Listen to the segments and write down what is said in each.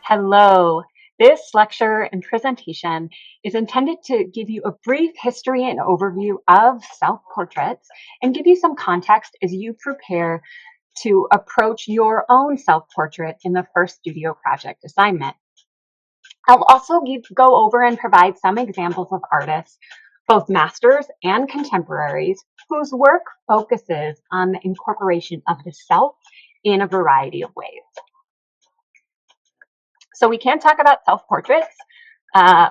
Hello. This lecture and presentation is intended to give you a brief history and overview of self-portraits and give you some context as you prepare to approach your own self-portrait in the first studio project assignment. I'll also go over and provide some examples of artists, both masters and contemporaries, whose work focuses on the incorporation of the self in a variety of ways. So we can't talk about self-portraits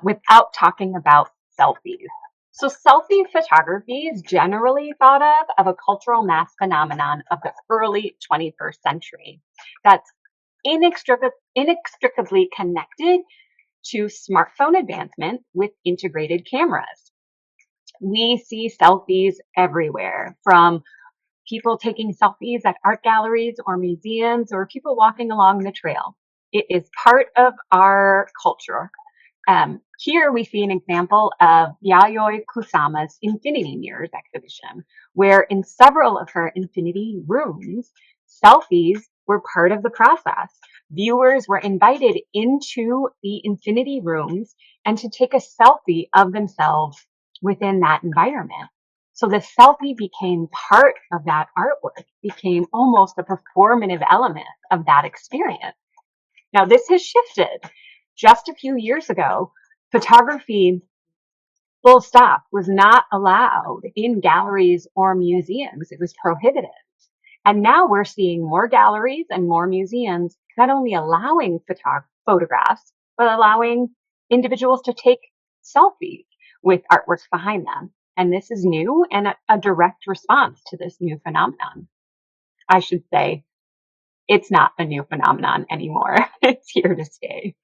without talking about selfies. So selfie photography is generally thought of a cultural mass phenomenon of the early 21st century that's inextricably connected to smartphone advancement with integrated cameras. We see selfies everywhere, from people taking selfies at art galleries or museums, or people walking along the trail. It is part of our culture. Here we see an example of Yayoi Kusama's Infinity Mirrors exhibition, where in several of her infinity rooms, selfies were part of the process. Viewers were invited into the infinity rooms and to take a selfie of themselves within that environment. So the selfie became part of that artwork, became almost a performative element of that experience. Now, this has shifted. Just a few years ago, photography, full stop, was not allowed in galleries or museums. It was prohibited. And now we're seeing more galleries and more museums not only allowing photographs, but allowing individuals to take selfies with artworks behind them. And this is new and a direct response to this new phenomenon. I should say, it's not a new phenomenon anymore. It's here to stay.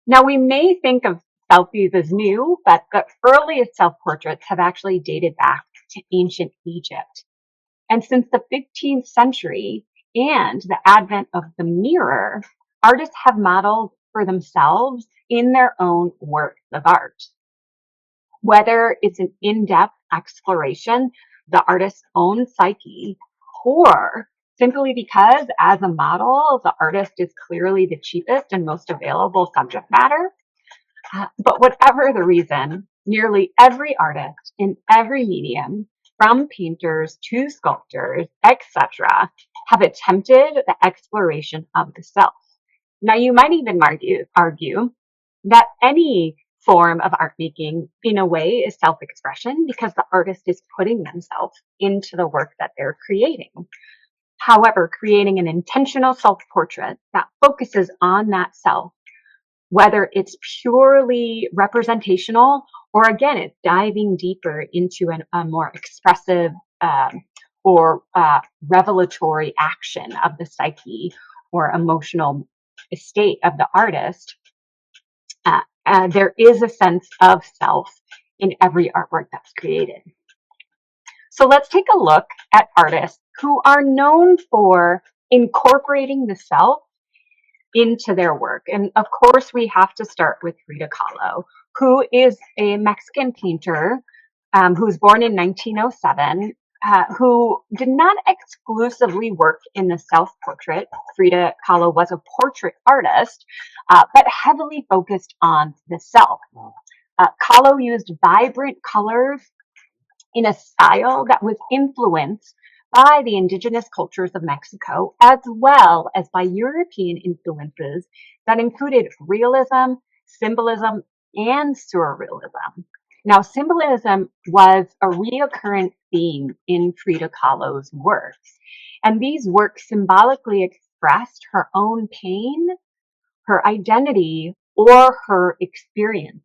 Now, we may think of selfies as new, but the earliest self-portraits have actually dated back to ancient Egypt. And since the 15th century and the advent of the mirror, artists have modeled for themselves in their own works of art. Whether it's an in-depth exploration, the artist's own psyche, or simply because as a model, the artist is clearly the cheapest and most available subject matter. But whatever the reason, nearly every artist in every medium, from painters to sculptors, etc., have attempted the exploration of the self. Now, you might even argue that any form of art making, in a way, is self-expression because the artist is putting themselves into the work that they're creating. However, creating an intentional self-portrait that focuses on that self, whether it's purely representational or again, it's diving deeper into a more expressive or revelatory action of the psyche or emotional state of the artist, there is a sense of self in every artwork that's created. So let's take a look at artists who are known for incorporating the self into their work. And of course, we have to start with Frida Kahlo, who is a Mexican painter who was born in 1907, who did not exclusively work in the self-portrait. Frida Kahlo was a portrait artist, but heavily focused on the self. Kahlo used vibrant colors in a style that was influenced by the indigenous cultures of Mexico, as well as by European influences that included realism, symbolism, and surrealism. Now, symbolism was a recurrent theme in Frida Kahlo's works, and these works symbolically expressed her own pain, her identity, or her experiences.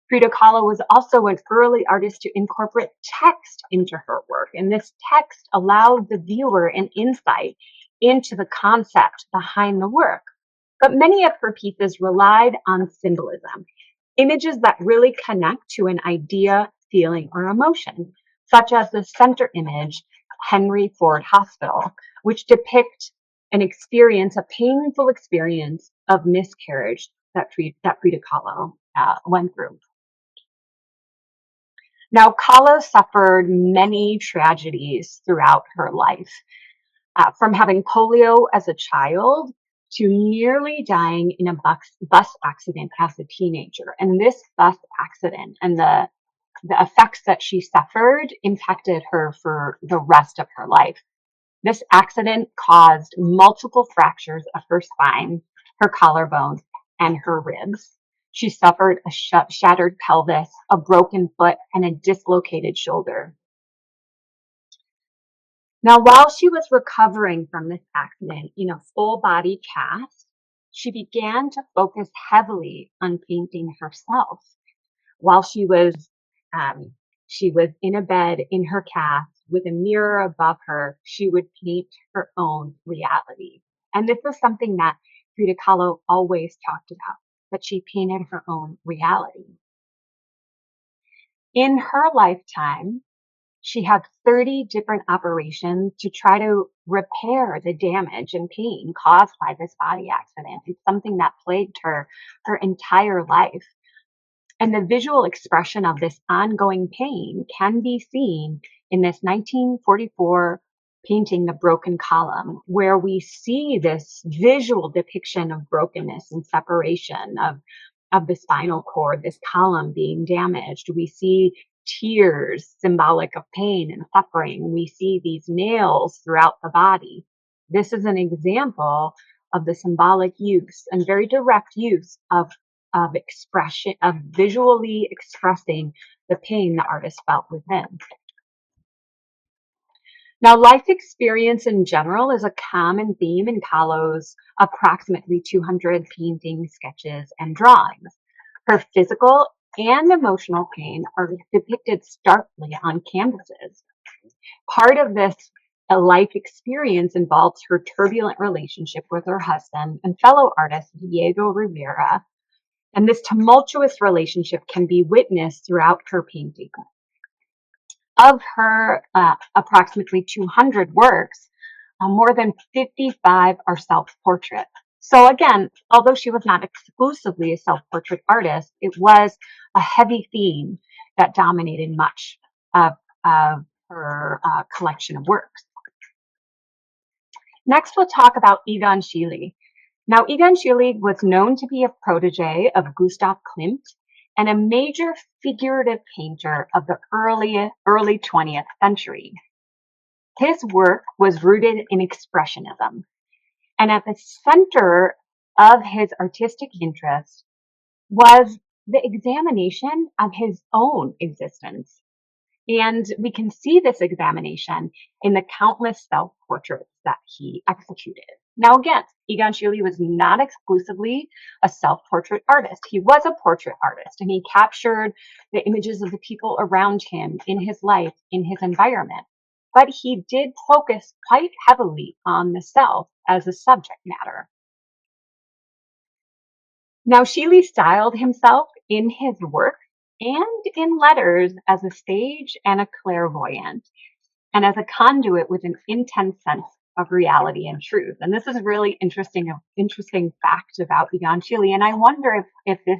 Frida Kahlo was also an early artist to incorporate text into her work, and this text allowed the viewer an insight into the concept behind the work. But many of her pieces relied on symbolism, images that really connect to an idea, feeling, or emotion, such as the center image, Henry Ford Hospital, which depict an experience, a painful experience of miscarriage that Frida Kahlo went through. Now, Kahlo suffered many tragedies throughout her life. from having polio as a child to nearly dying in a bus accident as a teenager. And this bus accident and the effects that she suffered impacted her for the rest of her life. This accident caused multiple fractures of her spine, her collarbone, and her ribs. She suffered a shattered pelvis, a broken foot, and a dislocated shoulder. Now, while she was recovering from this accident in a full body cast, she began to focus heavily on painting herself. While she was in a bed in her cast with a mirror above her, she would paint her own reality. And this was something that Frida Kahlo always talked about, that she painted her own reality. In her lifetime, she had 30 different operations to try to repair the damage and pain caused by this body accident. It's something that plagued her entire life. And the visual expression of this ongoing pain can be seen in this 1944 painting, The Broken Column, where we see this visual depiction of brokenness and separation of the spinal cord, this column being damaged. We see tears, symbolic of pain and suffering. We see these nails throughout the body. This is an example of the symbolic use and very direct use of expression, of visually expressing the pain the artist felt within. Now, life experience in general is a common theme in Kahlo's approximately 200 paintings, sketches, and drawings. Her physical and emotional pain are depicted starkly on canvases. Part of this life experience involves her turbulent relationship with her husband and fellow artist Diego Rivera, and this tumultuous relationship can be witnessed throughout her painting. Of her approximately 200 works, more than 55 are self-portrait. So again, although she was not exclusively a self-portrait artist, it was a heavy theme that dominated much of her collection of works. Next, we'll talk about Egon Schiele. Now, Egon Schiele was known to be a protege of Gustav Klimt and a major figurative painter of the early 20th century. His work was rooted in Expressionism, and at the center of his artistic interest was the examination of his own existence. And we can see this examination in the countless self-portraits that he executed. Now, again, Egon Schiele was not exclusively a self-portrait artist. He was a portrait artist, and he captured the images of the people around him in his life, in his environment. But he did focus quite heavily on the self as a subject matter. Now, Schiele styled himself in his work and in letters as a sage and a clairvoyant, and as a conduit with an intense sense of reality and truth. And this is a really interesting fact about Egon Schiele. And I wonder if this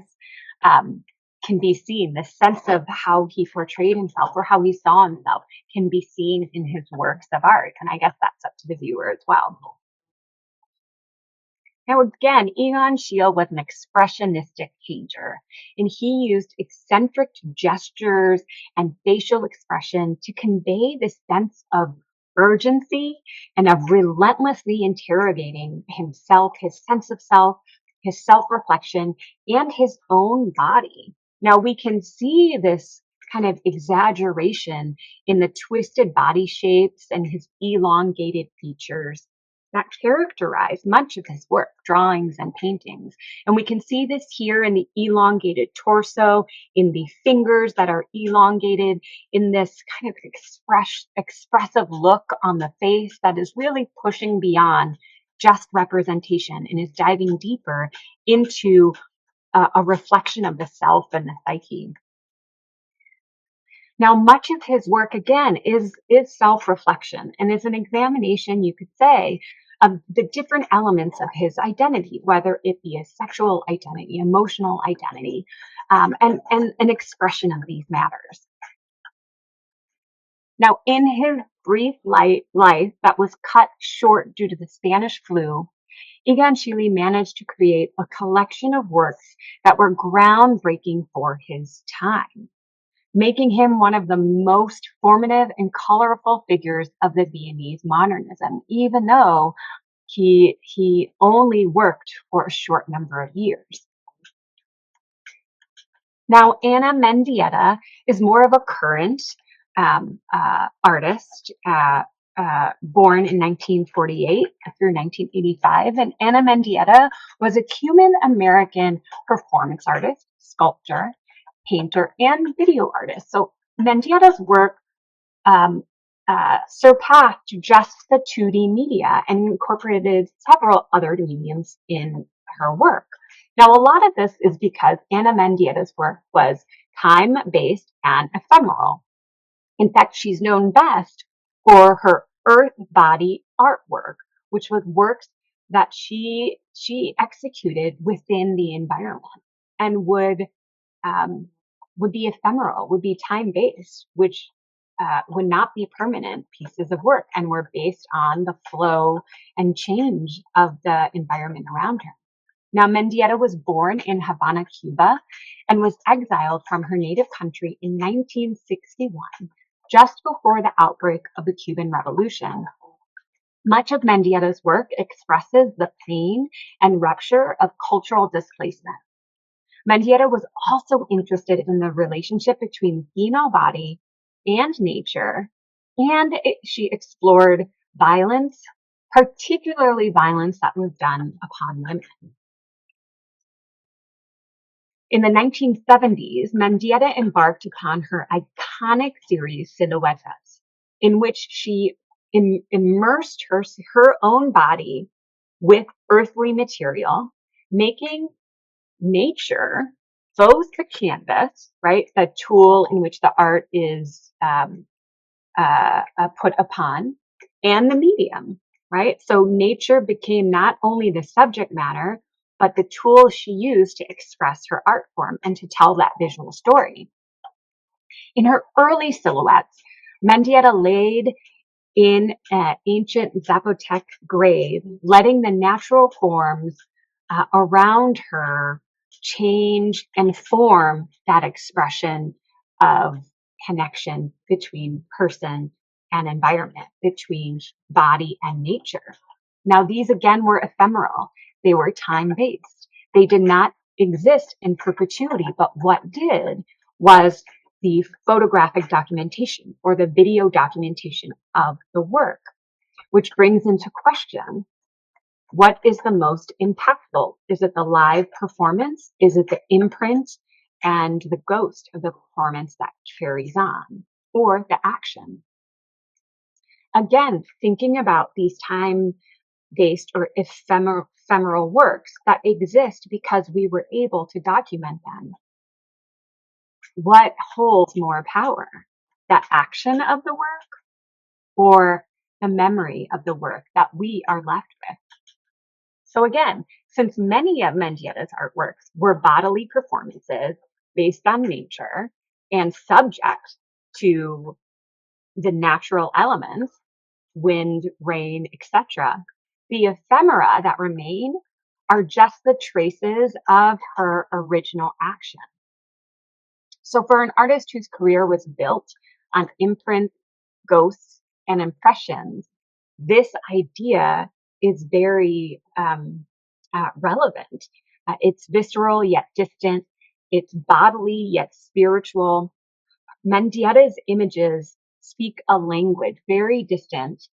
can be seen, the sense of how he portrayed himself or how he saw himself can be seen in his works of art. And I guess that's up to the viewer as well. Now, again, Egon Schiele was an expressionistic painter, and he used eccentric gestures and facial expression to convey this sense of urgency and of relentlessly interrogating himself, his sense of self, his self-reflection, and his own body. Now, we can see this kind of exaggeration in the twisted body shapes and his elongated features that characterize much of his work, drawings and paintings. And we can see this here in the elongated torso, in the fingers that are elongated, in this kind of expressive look on the face that is really pushing beyond just representation and is diving deeper into a reflection of the self and the psyche. Now, much of his work, again, is self-reflection and is an examination, you could say, of the different elements of his identity, whether it be a sexual identity, emotional identity, and an expression of these matters. Now, in his brief life that was cut short due to the Spanish flu, Egon Schiele managed to create a collection of works that were groundbreaking for his time, making him one of the most formative and colorful figures of the Viennese modernism, even though he only worked for a short number of years. Now, Anna Mendieta is more of a current artist, born in 1948 through 1985. And Anna Mendieta was a Cuban-American performance artist, sculptor, painter, and video artist. So Mendieta's work surpassed just the 2D media and incorporated several other mediums in her work. Now, a lot of this is because Anna Mendieta's work was time-based and ephemeral. In fact, she's known best for her earth body artwork, which was works that she executed within the environment and would be ephemeral, would be time-based, which would not be permanent pieces of work and were based on the flow and change of the environment around her. Now, Mendieta was born in Havana, Cuba, and was exiled from her native country in 1961, just before the outbreak of the Cuban Revolution. Much of Mendieta's work expresses the pain and rupture of cultural displacement. Mendieta was also interested in the relationship between the female body and nature, and she explored violence, particularly violence that was done upon women. In the 1970s, Mendieta embarked upon her iconic series Silhouettes, in which she immersed her own body with earthly material, making nature both the canvas, right, the tool in which the art is put upon, and the medium, right? So nature became not only the subject matter, but the tool she used to express her art form and to tell that visual story. In her early silhouettes, Mendieta laid in an ancient Zapotec grave, letting the natural forms around her change and form that expression of connection between person and environment, between body and nature. Now, these again were ephemeral. They were time-based. They did not exist in perpetuity, but what did was the photographic documentation or the video documentation of the work, which brings into question, what is the most impactful? Is it the live performance? Is it the imprint and the ghost of the performance that carries on, or the action? Again, thinking about these time-based or ephemeral works that exist because we were able to document them. What holds more power? The action of the work or the memory of the work that we are left with? So again, since many of Mendieta's artworks were bodily performances based on nature and subject to the natural elements, wind, rain, etc., the ephemera that remain are just the traces of her original action. So for an artist whose career was built on imprints, ghosts, and impressions, this idea is very relevant. It's visceral yet distant. It's bodily yet spiritual. Mendieta's images speak a language very distant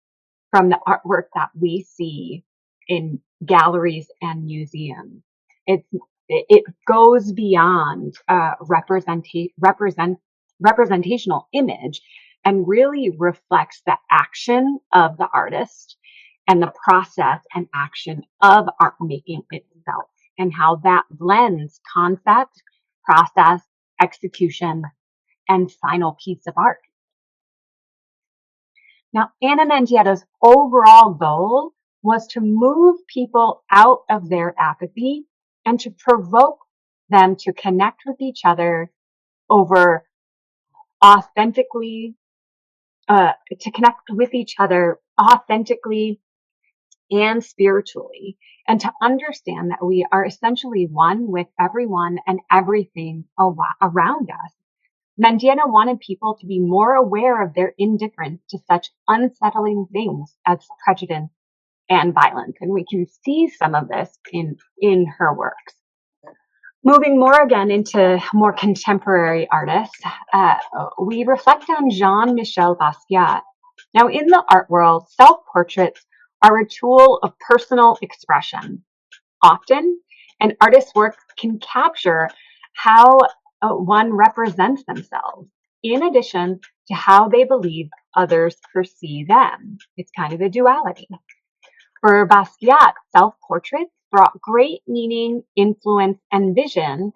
from the artwork that we see in galleries and museums. It goes beyond representational image and really reflects the action of the artist and the process and action of art making itself, and how that blends concept, process, execution, and final piece of art. Now, Anna Mendieta's overall goal was to move people out of their apathy and to provoke them to connect with each other over authentically to connect with each other authentically and spiritually, and to understand that we are essentially one with everyone and everything around us. Mandela wanted people to be more aware of their indifference to such unsettling things as prejudice and violence. And we can see some of this in her works. Moving more again into more contemporary artists, we reflect on Jean-Michel Basquiat. Now, in the art world, self-portraits are a tool of personal expression. Often, an artist's work can capture how one represents themselves, in addition to how they believe others perceive them. It's kind of a duality. For Basquiat, self-portraits brought great meaning, influence, and vision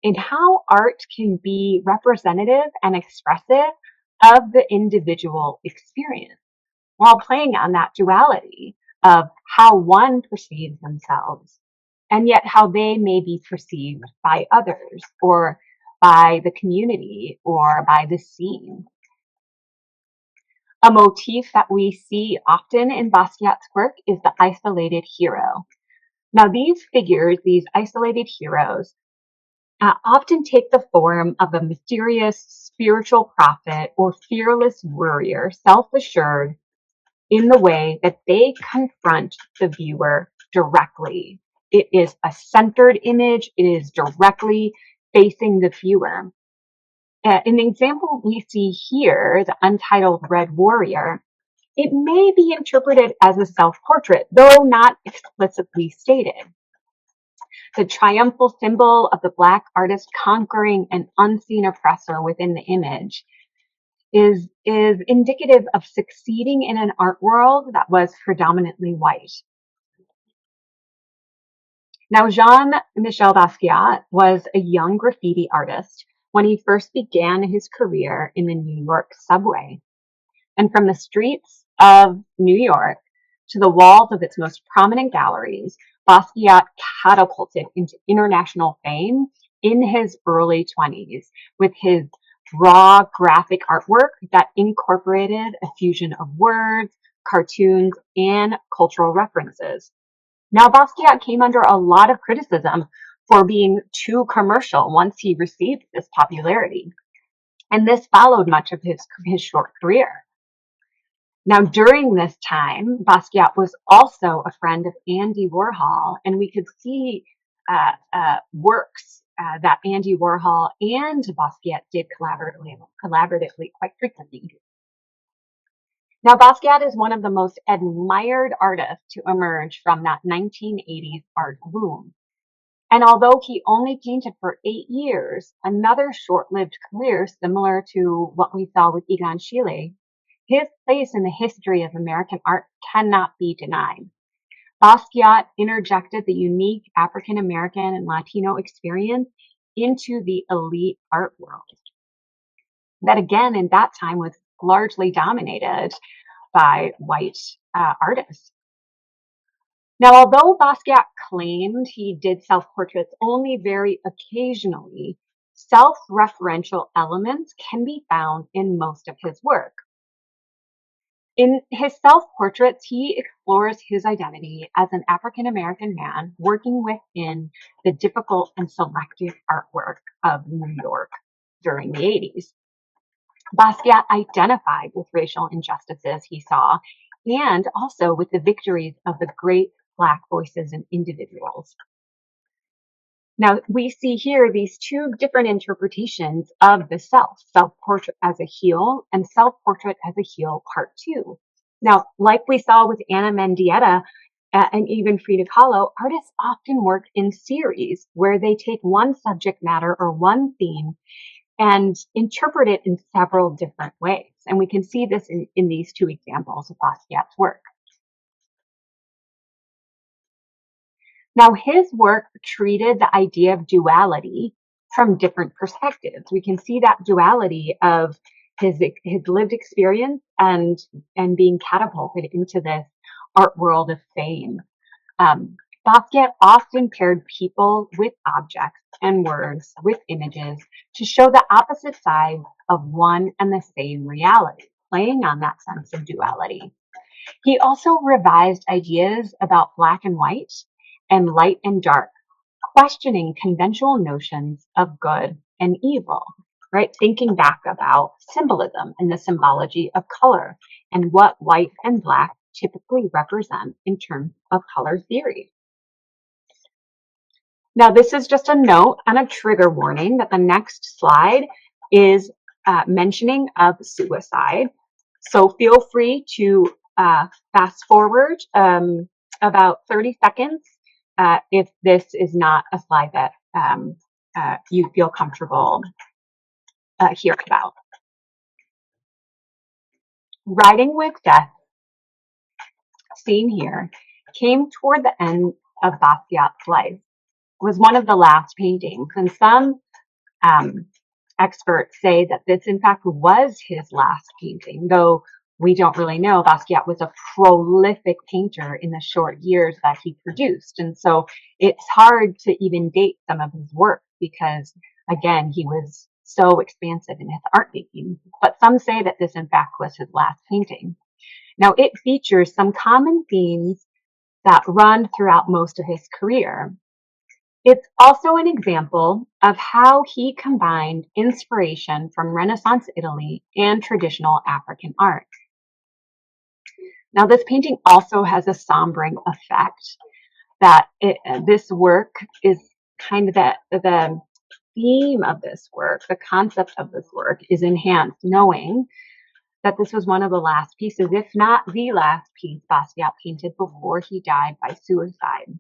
in how art can be representative and expressive of the individual experience, while playing on that duality of how one perceives themselves and yet how they may be perceived by others or by the community or by the scene. A motif that we see often in Basquiat's work is the isolated hero. Now, these figures, these isolated heroes, often take the form of a mysterious spiritual prophet or fearless warrior, self-assured in the way that they confront the viewer directly. It is a centered image. It is directly facing the viewer. An example we see here, the untitled Red Warrior, it may be interpreted as a self-portrait, though not explicitly stated. The triumphal symbol of the Black artist conquering an unseen oppressor within the image is indicative of succeeding in an art world that was predominantly white. Now, Jean-Michel Basquiat was a young graffiti artist when he first began his career in the New York subway. And from the streets of New York to the walls of its most prominent galleries, Basquiat catapulted into international fame in his early 20s with his raw graphic artwork that incorporated a fusion of words, cartoons, and cultural references. Now, Basquiat came under a lot of criticism for being too commercial once he received this popularity. And this followed much of his short career. Now, during this time, Basquiat was also a friend of Andy Warhol, and we could see works that Andy Warhol and Basquiat did collaboratively quite frequently. Now, Basquiat is one of the most admired artists to emerge from that 1980s art boom. And although he only painted for 8 years, another short-lived career similar to what we saw with Egon Schiele, his place in the history of American art cannot be denied. Basquiat interjected the unique African American and Latino experience into the elite art world that, again, in that time was largely dominated by white artists. Now, although Basquiat claimed he did self-portraits only very occasionally, self-referential elements can be found in most of his work. In his self-portraits, he explores his identity as an African-American man working within the difficult and selective artwork of New York during the 80s. Basquiat identified with racial injustices he saw and also with the victories of the great Black voices and individuals. Now, we see here these two different interpretations of the self-portrait as a heel and self-portrait as a heel part 2. Now, like we saw with Anna Mendieta and even Frida Kahlo, artists often work in series where they take one subject matter or one theme and interpret it in several different ways. And we can see this in these two examples of Basquiat's work. Now, his work treated the idea of duality from different perspectives. We can see that duality of his lived experience and being catapulted into this art world of fame. Basquiat often paired people with objects and words with images to show the opposite sides of one and the same reality. playing on that sense of duality. He also revised ideas about black and white and light and dark, questioning conventional notions of good and evil, right? Thinking back about symbolism and the symbology of color and what white and black typically represent in terms of color theory. Now, this is just a note and a trigger warning that the next slide is mentioning of suicide. So feel free to fast forward about 30 seconds if this is not a slide that you feel comfortable hearing about. Riding with Death, seen here, came toward the end of Basquiat's life. It was one of the last paintings, and some experts say that this, in fact, was his last painting, though we don't really know. Basquiat was a prolific painter in the short years that he produced, and so it's hard to even date some of his work because, again, he was so expansive in his art making. But some say that this, in fact, was his last painting. Now, it features some common themes that run throughout most of his career. It's also an example of how he combined inspiration from Renaissance Italy and traditional African art. Now, this painting also has a sombering effect that this work is kind of the theme of this work, the concept of this work is enhanced, knowing that this was one of the last pieces, if not the last piece Basquiat painted before he died by suicide.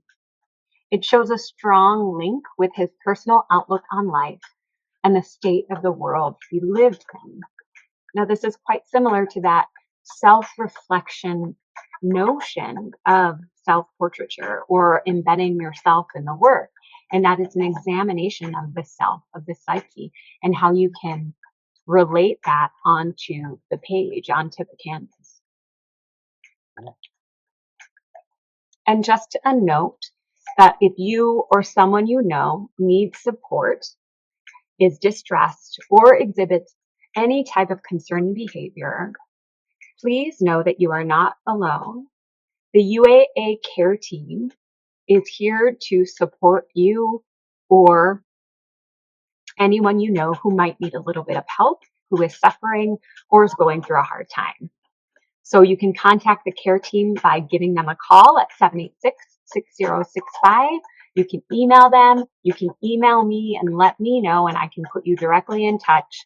It shows a strong link with his personal outlook on life and the state of the world he lived in. Now, this is quite similar to that self-reflection notion of self-portraiture or embedding yourself in the work. And that is an examination of the self, of the psyche, and how you can relate that onto the page, onto the canvas. And just a note that if you or someone you know needs support, is distressed, or exhibits any type of concerning behavior, please know that you are not alone. The UAA care team is here to support you or anyone you know who might need a little bit of help, who is suffering or is going through a hard time. So you can contact the care team by giving them a call at 786-6065. You can email them. You can email me and let me know, and I can put you directly in touch.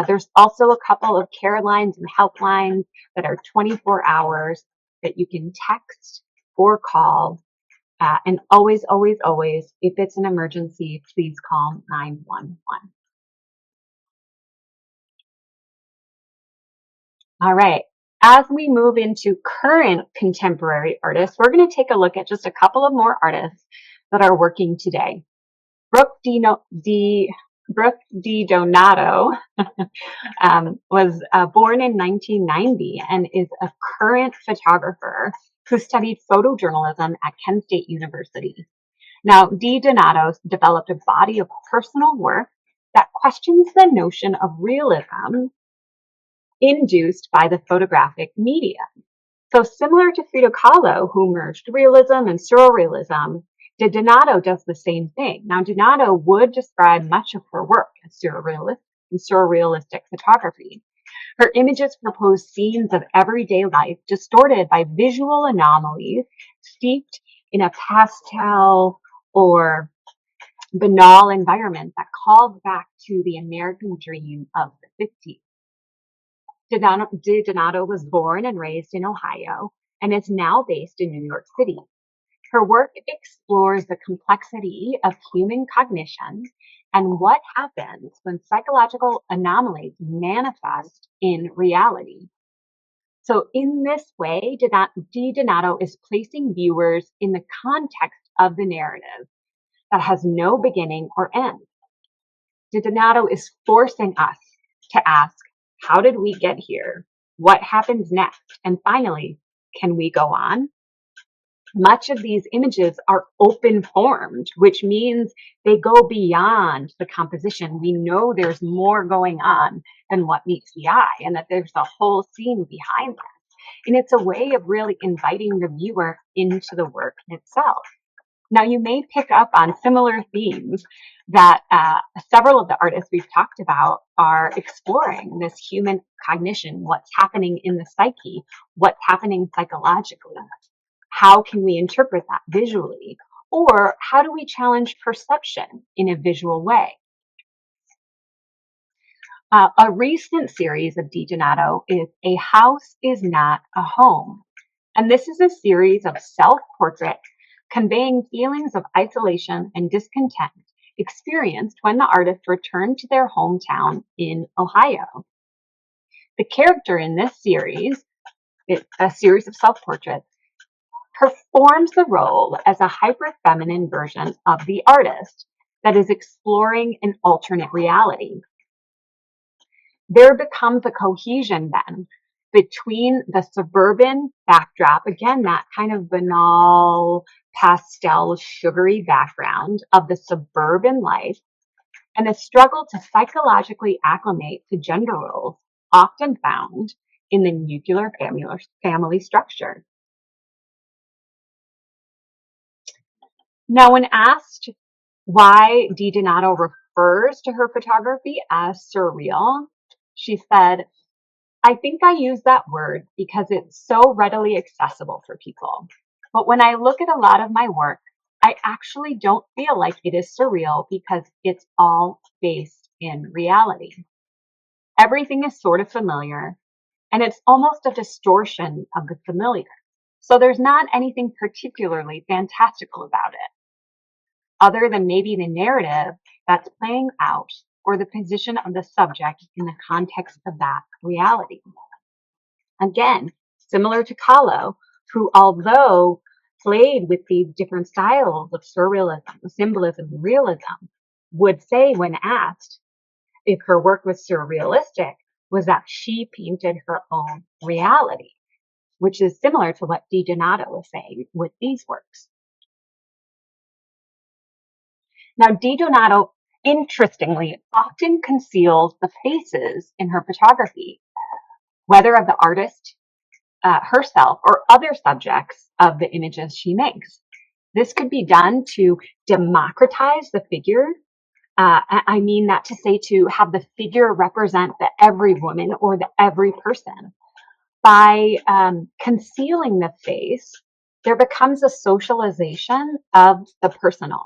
There's also a couple of care lines and helplines that are 24 hours that you can text or call. And always, always, always, if it's an emergency, please call 911. All right. As we move into current contemporary artists, we're going to take a look at just a couple of more artists that are working today. Brooke D. Donato was born in 1990 and is a current photographer who studied photojournalism at Kent State University. Now, D. Donato developed a body of personal work that questions the notion of realism induced by the photographic media. So similar to Frida Kahlo, who merged realism and surrealism, Donato does the same thing. Now, Donato would describe much of her work as surrealistic photography. Her images propose scenes of everyday life distorted by visual anomalies, steeped in a pastel or banal environment that calls back to the American dream of the 50s. Donato was born and raised in Ohio and is now based in New York City. Her work explores the complexity of human cognition and what happens when psychological anomalies manifest in reality. So in this way, Donato is placing viewers in the context of the narrative that has no beginning or end. Donato is forcing us to ask, how did we get here? What happens next? And finally, can we go on? Much of these images are open formed, which means they go beyond the composition. We know there's more going on than what meets the eye, and that there's a whole scene behind that. And it's a way of really inviting the viewer into the work itself. Now, you may pick up on similar themes that several of the artists we've talked about are exploring: this human cognition, what's happening in the psyche, what's happening psychologically. How can we interpret that visually? Or how do we challenge perception in a visual way? A recent series of DiDonato is A House is Not a Home. And this is a series of self-portraits conveying feelings of isolation and discontent experienced when the artist returned to their hometown in Ohio. The character in this series, a series of self-portraits, performs the role as a hyper-feminine version of the artist that is exploring an alternate reality. There becomes a cohesion then between the suburban backdrop, again, that kind of banal, pastel, sugary background of the suburban life, and a struggle to psychologically acclimate to gender roles often found in the nuclear family structure. Now, when asked why DiDonato refers to her photography as surreal, she said, "I think I use that word because it's so readily accessible for people. But when I look at a lot of my work, I actually don't feel like it is surreal because it's all based in reality. Everything is sort of familiar, and it's almost a distortion of the familiar. So there's not anything particularly fantastical about it, other than maybe the narrative that's playing out or the position of the subject in the context of that reality." Again, similar to Kahlo, who, although played with these different styles of surrealism, symbolism, and realism, would say when asked if her work was surrealistic, was that she painted her own reality, which is similar to what DiDonato was saying with these works. Now, DiDonato, interestingly, often conceals the faces in her photography, whether of the artist herself or other subjects of the images she makes. This could be done to democratize the figure. I mean that to say to have the figure represent the every woman or the every person. By concealing the face, there becomes a socialization of the personal.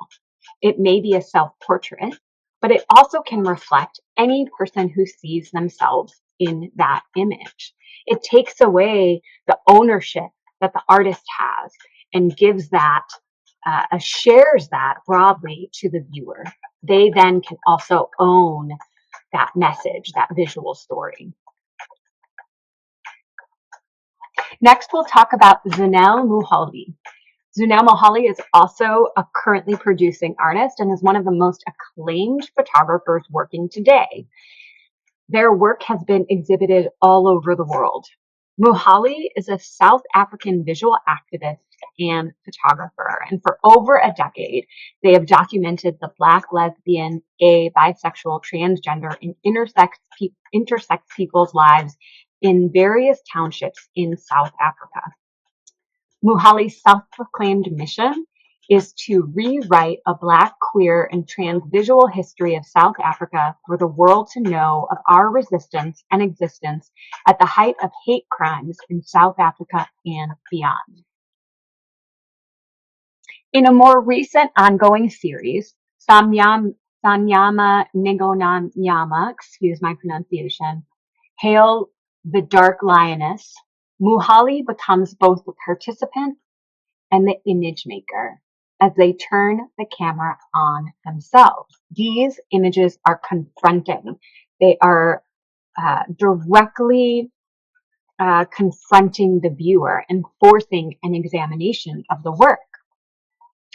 It may be a self-portrait, but it also can reflect any person who sees themselves in that image. It takes away the ownership that the artist has and gives that, shares that broadly to the viewer. They then can also own that message, that visual story. Next, we'll talk about Zunel Muhali. Zunel Muhali is also a currently producing artist and is one of the most acclaimed photographers working today. Their work has been exhibited all over the world. Muhali is a South African visual activist and photographer, and for over a decade, they have documented the Black, lesbian, gay, bisexual, transgender, and intersex people's lives in various townships in South Africa. Muhali's self-proclaimed mission is to rewrite a Black, queer, and trans visual history of South Africa for the world to know of our resistance and existence at the height of hate crimes in South Africa and beyond. In a more recent ongoing series, Sanyama Ngonanyama, excuse my pronunciation, Hail the Dark Lioness, Muhali becomes both the participant and the image maker as they turn the camera on themselves. These images are confronting. They are directly confronting the viewer and forcing an examination of the work.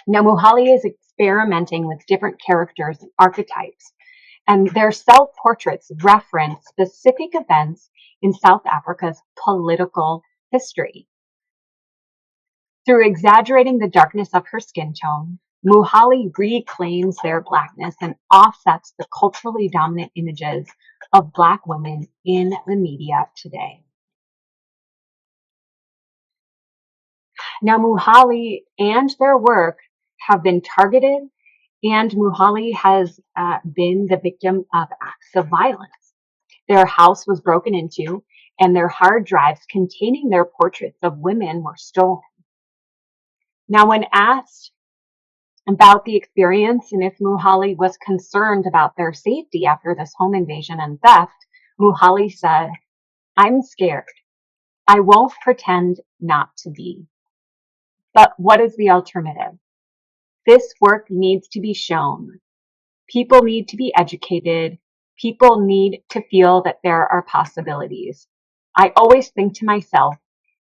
Now, Muhali is experimenting with different characters and archetypes, and their self-portraits reference specific events in South Africa's political history. Through exaggerating the darkness of her skin tone, Muhali reclaims their blackness and offsets the culturally dominant images of Black women in the media today. Now, Muhali and their work have been targeted, and Muhali has been the victim of acts of violence. Their house was broken into, and their hard drives containing their portraits of women were stolen. Now, when asked about the experience and if Muhali was concerned about their safety after this home invasion and theft, Muhali said, "I'm scared. I won't pretend not to be." But what is the alternative? This work needs to be shown. People need to be educated. People need to feel that there are possibilities. I always think to myself,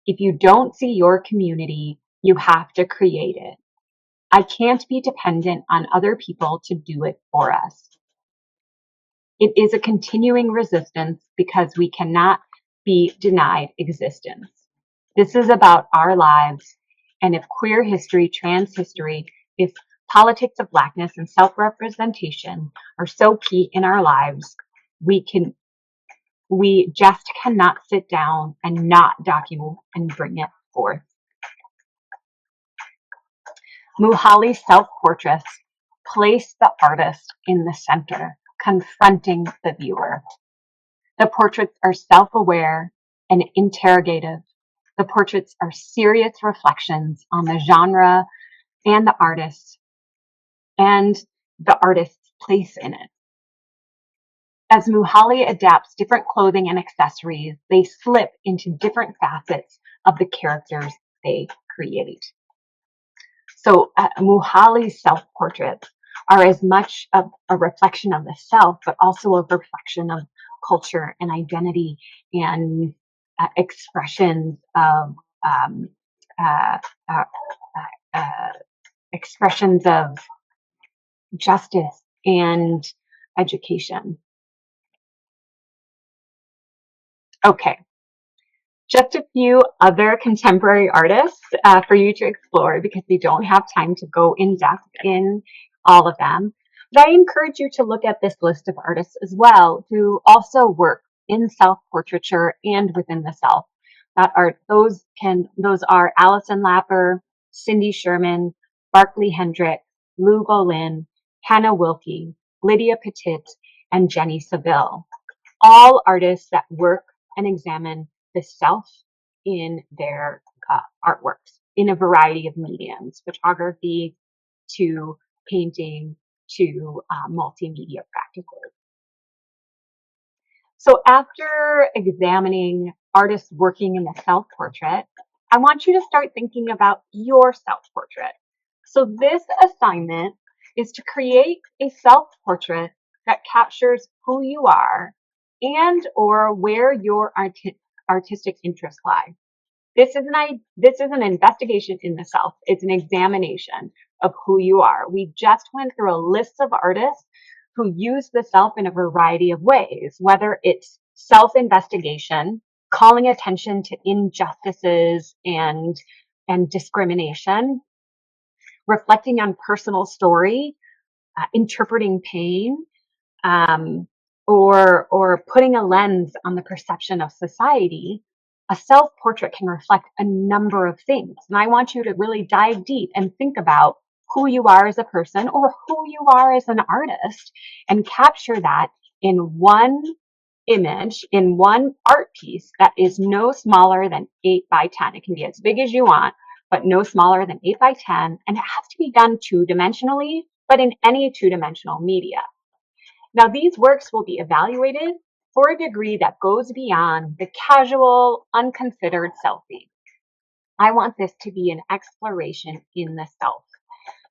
if you don't see your community, you have to create it. I can't be dependent on other people to do it for us. It is a continuing resistance because we cannot be denied existence. This is about our lives, and if queer history, trans history, if politics of Blackness and self-representation are so key in our lives, we just cannot sit down and not document and bring it forth. Muhali's self-portraits place the artist in the center, confronting the viewer. The portraits are self-aware and interrogative. The portraits are serious reflections on the genre and the artist's place in it. As Muhali adapts different clothing and accessories, they slip into different facets of the characters they create. So Muhali's self-portraits are as much of a reflection of the self, but also a reflection of culture and identity and expressions of um, uh, uh, expressions of justice and education. Okay, just a few other contemporary artists for you to explore because we don't have time to go in depth in all of them. But I encourage you to look at this list of artists as well who also work in self-portraiture and within the self. Those are Alison Lapper, Cindy Sherman, Barclay Hendricks, Lou Golin, Hannah Wilkie, Lydia Petit, and Jenny Saville. All artists that work and examine the self in their artworks in a variety of mediums, photography to painting to multimedia practices. So after examining artists working in the self-portrait, I want you to start thinking about your self-portrait. So this assignment is to create a self-portrait that captures who you are and or where your artistic interests lie. This is an investigation in the self. It's an examination of who you are. We just went through a list of artists who use the self in a variety of ways, whether it's self-investigation, calling attention to injustices and discrimination, reflecting on personal story, interpreting pain, or putting a lens on the perception of society. A self-portrait can reflect a number of things. And I want you to really dive deep and think about who you are as a person or who you are as an artist and capture that in one image, in one art piece that is no smaller than 8 by 10. It can be as big as you want, but no smaller than 8 by 10. And it has to be done two-dimensionally, but in any two-dimensional media. Now, these works will be evaluated for a degree that goes beyond the casual, unconsidered selfie. I want this to be an exploration in the self.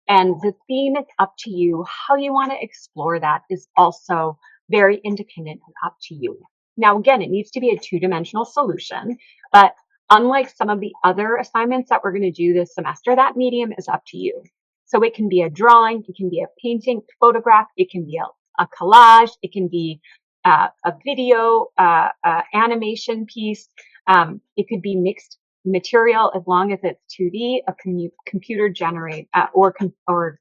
And the theme is up to you. How you want to explore that is also very independent and up to you. Now, again, it needs to be a two-dimensional solution, but unlike some of the other assignments that we're going to do this semester, that medium is up to you. So it can be a drawing, it can be a painting, photograph, it can be a collage, it can be a video, animation piece. It could be mixed material, as long as it's 2D, a computer generate or computer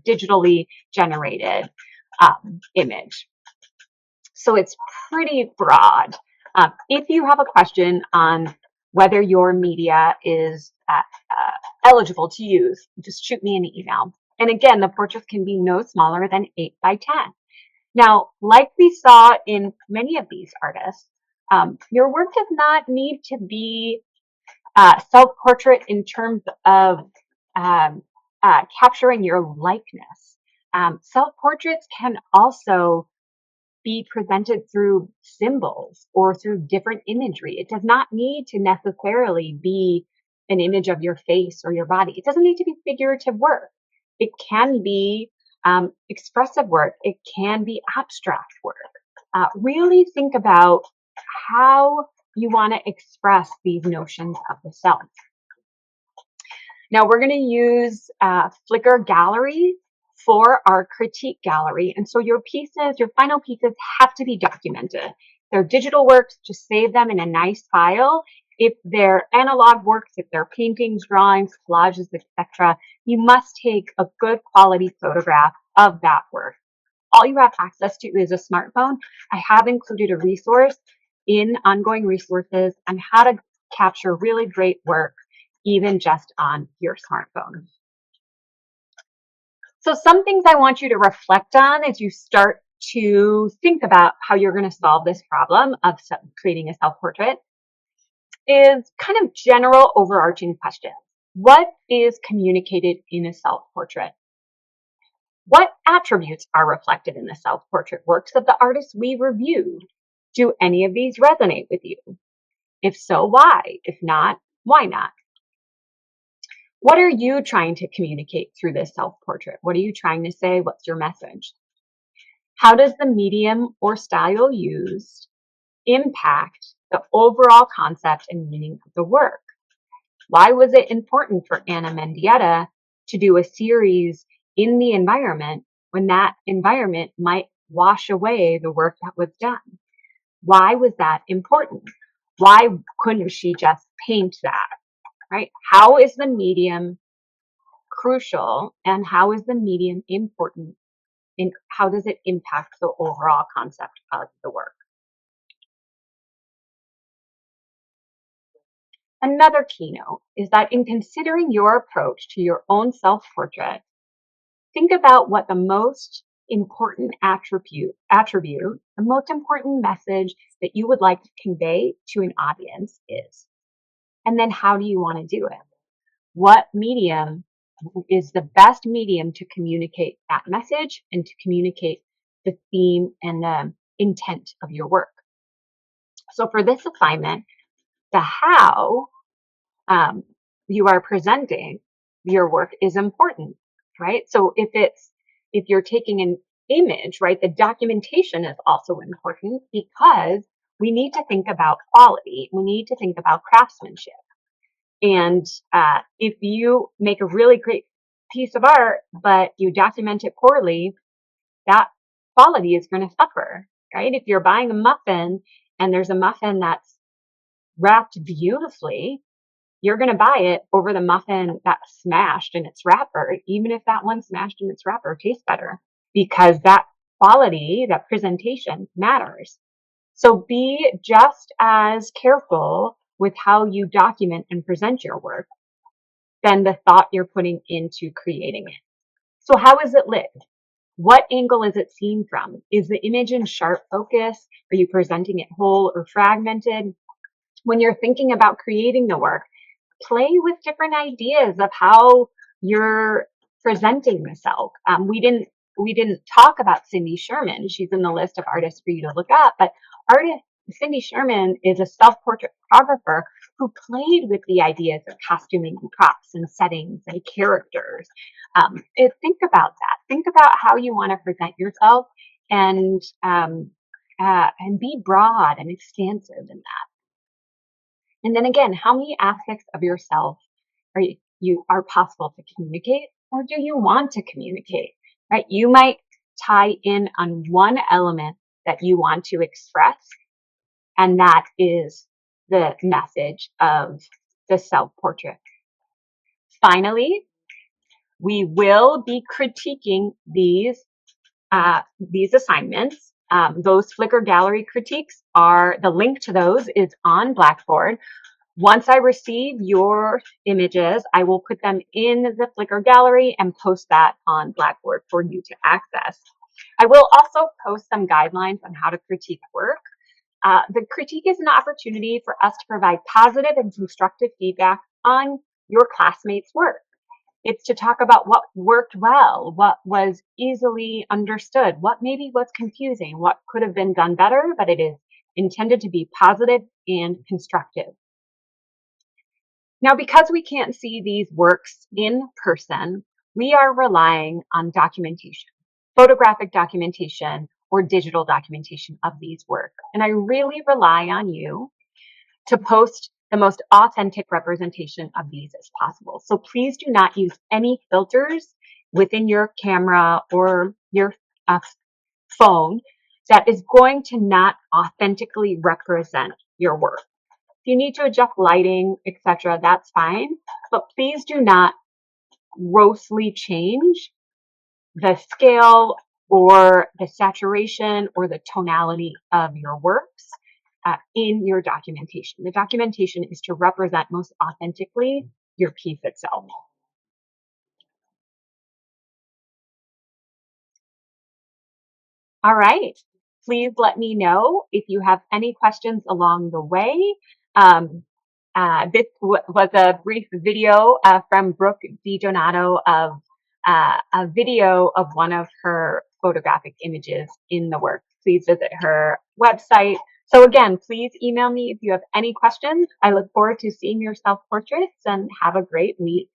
digitally generated image. So it's pretty broad. If you have a question on whether your media is eligible to use, just shoot me an email. And again, the portraits can be no smaller than 8 by 10. Now, like we saw in many of these artists, your work does not need to be self-portrait in terms of capturing your likeness. Self-portraits can also be presented through symbols or through different imagery. It does not need to necessarily be an image of your face or your body. It doesn't need to be figurative work. It can be expressive work. It can be abstract work. Really think about how you want to express these notions of the self. Now we're going to use Flickr Gallery for our critique gallery. And so your final pieces have to be documented. They're digital works, just save them in a nice file. If they're analog works, if they're paintings, drawings, collages, etc., you must take a good quality photograph of that work. All you have access to is a smartphone. I have included a resource in ongoing resources on how to capture really great work, even just on your smartphone. So some things I want you to reflect on as you start to think about how you're going to solve this problem of creating a self-portrait is kind of general overarching questions. What is communicated in a self-portrait? What attributes are reflected in the self-portrait works of the artists we reviewed? Do any of these resonate with you? If so, why? If not, why not? What are you trying to communicate through this self-portrait? What are you trying to say? What's your message? How does the medium or style used impact the overall concept and meaning of the work? Why was it important for Anna Mendieta to do a series in the environment when that environment might wash away the work that was done? Why was that important? Why couldn't she just paint that? Right? How is the medium crucial and how is the medium important and how does it impact the overall concept of the work? Another keynote is that in considering your approach to your own self-portrait, think about what the most important attribute, the most important message that you would like to convey to an audience is. And then how do you want to do it? What medium is the best medium to communicate that message and to communicate the theme and the intent of your work? So for this assignment, the how you are presenting your work is important, right? So if you're taking an image, right, the documentation is also important because we need to think about quality. We need to think about craftsmanship. And if you make a really great piece of art, but you document it poorly, that quality is going to suffer, right? If you're buying a muffin and there's a muffin that's wrapped beautifully, you're going to buy it over the muffin that's smashed in its wrapper, even if that one smashed in its wrapper tastes better, because that quality, that presentation matters. So be just as careful with how you document and present your work than the thought you're putting into creating it. So how is it lit? What angle is it seen from? Is the image in sharp focus? Are you presenting it whole or fragmented? When you're thinking about creating the work, play with different ideas of how you're presenting the self. We didn't talk about Cindy Sherman. She's in the list of artists for you to look up, but Cindy Sherman is a self-portrait photographer who played with the ideas of costuming and props and settings and characters. Think about that. Think about how you want to present yourself and be broad and expansive in that. And then again, how many aspects of yourself are possible to communicate, or do you want to communicate? Right? You might tie in on one element that you want to express, and that is the message of the self-portrait. Finally, we will be critiquing these assignments. Those Flickr gallery critiques are, the link to those is on Blackboard. Once I receive your images, I will put them in the Flickr gallery and post that on Blackboard for you to access. I will also post some guidelines on how to critique work. The critique is an opportunity for us to provide positive and constructive feedback on your classmates' work. It's to talk about what worked well, what was easily understood, what maybe was confusing, what could have been done better, but it is intended to be positive and constructive. Now, because we can't see these works in person, we are relying on documentation, photographic documentation or digital documentation of these work. And I really rely on you to post the most authentic representation of these as possible. So please do not use any filters within your camera or your phone that is going to not authentically represent your work. If you need to adjust lighting, etc., that's fine, but please do not grossly change the scale or the saturation or the tonality of your works in your documentation. The documentation is to represent most authentically your piece itself. All right. Please let me know if you have any questions along the way. This was a brief video from Brooke DiDonato of a video of one of her photographic images in the work. Please visit her website. So again, please email me if you have any questions. I look forward to seeing your self-portraits and have a great week.